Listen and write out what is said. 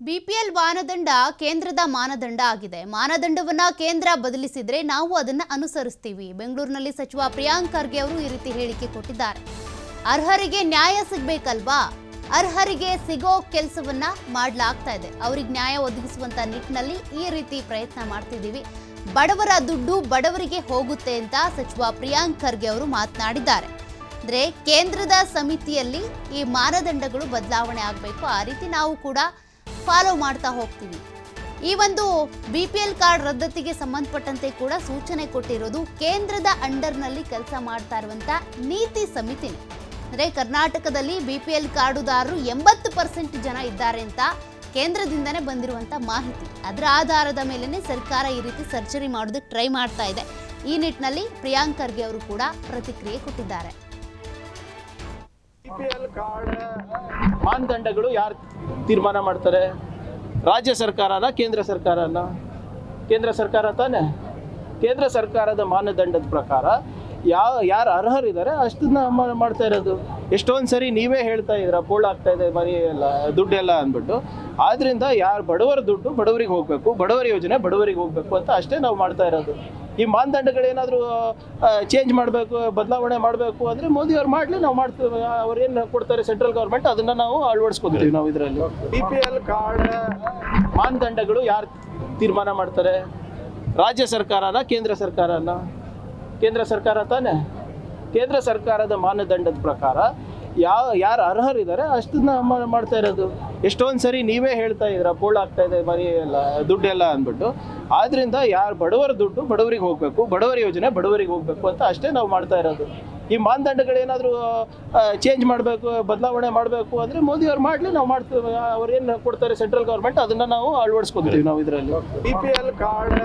BPL ಮಾನದಂಡ ಕೇಂದ್ರದ ಮಾನದಂಡ ಆಗಿದೆ. ಮಾನದಂಡವನ್ನ ಕೇಂದ್ರ ಬದಲಿಸಿದ್ರೆ ನಾವು ಅದನ್ನ ಅನುಸರಿಸ್ತೀವಿ. ಬೆಂಗಳೂರಿನಲ್ಲಿ ಸಚಿವ ಪ್ರಿಯಾಂಕ್ ಖರ್ಗೆ ಅವರು ಈ ರೀತಿ ಹೇಳಿಕೆ ಕೊಟ್ಟಿದ್ದಾರೆ. ಅರ್ಹರಿಗೆ ನ್ಯಾಯ ಸಿಗಬೇಕಲ್ವಾ? ಅರ್ಹರಿಗೆ ಸಿಗೋ ಕೆಲಸವನ್ನ ಮಾಡಲಾಗ್ತಾ ಇದೆ. ಅವರಿಗೆ ನ್ಯಾಯ ಒದಗಿಸುವಂತ ನಿಟ್ಟಿನಲ್ಲಿ ಈ ರೀತಿ ಪ್ರಯತ್ನ ಮಾಡ್ತಿದ್ದೀವಿ. ಬಡವರ ದುಡ್ಡು ಬಡವರಿಗೆ ಹೋಗುತ್ತೆ ಅಂತ ಸಚಿವ ಪ್ರಿಯಾಂಕ್ ಖರ್ಗೆ ಅವರು ಮಾತನಾಡಿದ್ದಾರೆ. ಅಂದ್ರೆ ಕೇಂದ್ರದ ಸಮಿತಿಯಲ್ಲಿ ಈ ಮಾನದಂಡಗಳು ಬದಲಾವಣೆ ಆಗಬೇಕು. ಆ ರೀತಿ ನಾವು ಕೂಡ ಫಾಲೋ ಮಾಡ್ತಾ ಹೋಗ್ತೀವಿ. ಈ ಒಂದು ಬಿಪಿಎಲ್ ಕಾರ್ಡ್ ರದ್ದತಿಗೆ ಸಂಬಂಧಪಟ್ಟಂತೆ ಕೂಡ ಸೂಚನೆ ಕೊಟ್ಟಿರೋದು ಕೇಂದ್ರದ ಅಂಡರ್ನಲ್ಲಿ ಕೆಲಸ ಮಾಡ್ತಾ ಇರುವಂತ ನೀತಿ ಸಮಿತಿನೇ. ಅಂದ್ರೆ ಕರ್ನಾಟಕದಲ್ಲಿ ಬಿಪಿಎಲ್ ಕಾರ್ಡುದಾರರು 80% ಜನ ಇದ್ದಾರೆ ಅಂತ ಕೇಂದ್ರದಿಂದನೇ ಬಂದಿರುವಂತ ಮಾಹಿತಿ. ಅದರ ಆಧಾರದ ಮೇಲೆನೆ ಸರ್ಕಾರ ಈ ರೀತಿ ಸರ್ಜರಿ ಮಾಡೋದಕ್ಕೆ ಟ್ರೈ ಮಾಡ್ತಾ ಇದೆ. ಈ ನಿಟ್ಟಿನಲ್ಲಿ ಪ್ರಿಯಾಂಕ್ ಖರ್ಗೆ ಅವರು ಕೂಡ ಪ್ರತಿಕ್ರಿಯೆ ಕೊಟ್ಟಿದ್ದಾರೆ. ಬಿಪಿಎಲ್ ಕಾರ್ಡ್ ಮಾನದಂಡಗಳು ಯಾರು ತೀರ್ಮಾನ ಮಾಡ್ತಾರೆ? ರಾಜ್ಯ ಸರ್ಕಾರನ ಕೇಂದ್ರ ಸರ್ಕಾರನ? ಕೇಂದ್ರ ಸರ್ಕಾರ ತಾನೆ. ಕೇಂದ್ರ ಸರ್ಕಾರದ ಮಾನದಂಡದ ಪ್ರಕಾರ ಯಾರು ಅರ್ಹರಿದ್ದಾರೆ ಅಷ್ಟನ್ನ ಮಾಡ್ತಾ ಇರೋದು. ಎಷ್ಟೊಂದು ಸರಿ ನೀವೇ ಹೇಳ್ತಾ ಇದ್ದೀರಾ ಪೋಲ್ ಆಗ್ತಾ ಇದೆ ಮನಿ ಎಲ್ಲ ದುಡ್ಡೆಲ್ಲ ಅಂದ್ಬಿಟ್ಟು. ಆದ್ರಿಂದ ಯಾರು ಬಡವರ ದುಡ್ಡು ಬಡವರಿಗೆ ಹೋಗಬೇಕು, ಬಡವರ ಯೋಜನೆ ಬಡವರಿಗೆ ಹೋಗಬೇಕು ಅಂತ ಅಷ್ಟೇ ನಾವು ಮಾಡ್ತಾ ಇರೋದು. ಈ ಮಾನದಂಡಗಳೇನಾದರೂ ಚೇಂಜ್ ಮಾಡಬೇಕು, ಬದಲಾವಣೆ ಮಾಡಬೇಕು ಅಂದರೆ ಮೋದಿ ಅವ್ರು ಮಾಡಲಿ, ನಾವು ಮಾಡ್ತೀವಿ. ಅವ್ರು ಏನು ಕೊಡ್ತಾರೆ ಸೆಂಟ್ರಲ್ ಗೌರ್ಮೆಂಟ್ ಅದನ್ನು ನಾವು ಅಳವಡಿಸ್ಕೊತೀವಿ. ನಾವು ಇದರಲ್ಲಿ ಬಿಪಿಎಲ್ ಕಾರ್ಡ್ ಮಾನದಂಡಗಳು ಯಾರು ತೀರ್ಮಾನ ಮಾಡ್ತಾರೆ? ರಾಜ್ಯ ಸರ್ಕಾರನ ಕೇಂದ್ರ ಸರ್ಕಾರನ? ಕೇಂದ್ರ ಸರ್ಕಾರ ತಾನೆ. ಕೇಂದ್ರ ಸರ್ಕಾರದ ಮಾನದಂಡದ ಪ್ರಕಾರ ಯಾರು ಅರ್ಹರಿದ್ದಾರೆ ಅಷ್ಟನ್ನ ಮಾಡ್ತಾ ಇರೋದು. ಎಷ್ಟೊಂದು ಸರಿ ನೀವೇ ಹೇಳ್ತಾ ಇದ್ದೀರಾ ಪೋಲ್ ಆಗ್ತಾ ಇದೆ ಮನಿ ಎಲ್ಲ ದುಡ್ಡೆಲ್ಲ ಅಂದ್ಬಿಟ್ಟು. ಆದ್ರಿಂದ ಯಾರು ಬಡವರ ದುಡ್ಡು ಬಡವರಿಗೆ ಹೋಗಬೇಕು, ಬಡವರ ಯೋಜನೆ ಬಡವರಿಗೆ ಹೋಗಬೇಕು ಅಂತ ಅಷ್ಟೇ ನಾವು ಮಾಡ್ತಾ ಇರೋದು. ಈ ಮಾನದಂಡಗಳೇನಾದರೂ ಚೇಂಜ್ ಮಾಡಬೇಕು, ಬದಲಾವಣೆ ಮಾಡಬೇಕು ಅಂದರೆ ಮೋದಿ ಅವ್ರು ಮಾಡಲಿ, ನಾವು ಮಾಡ್ತೀವಿ. ಅವ್ರು ಏನು ಕೊಡ್ತಾರೆ ಸೆಂಟ್ರಲ್ ಗೌರ್ಮೆಂಟ್ ಅದನ್ನು ನಾವು ಅಳವಡಿಸ್ಕೊತೀವಿ. ನಾವು ಇದರಲ್ಲಿ ಬಿಪಿಎಲ್ ಕಾರ್ಡ್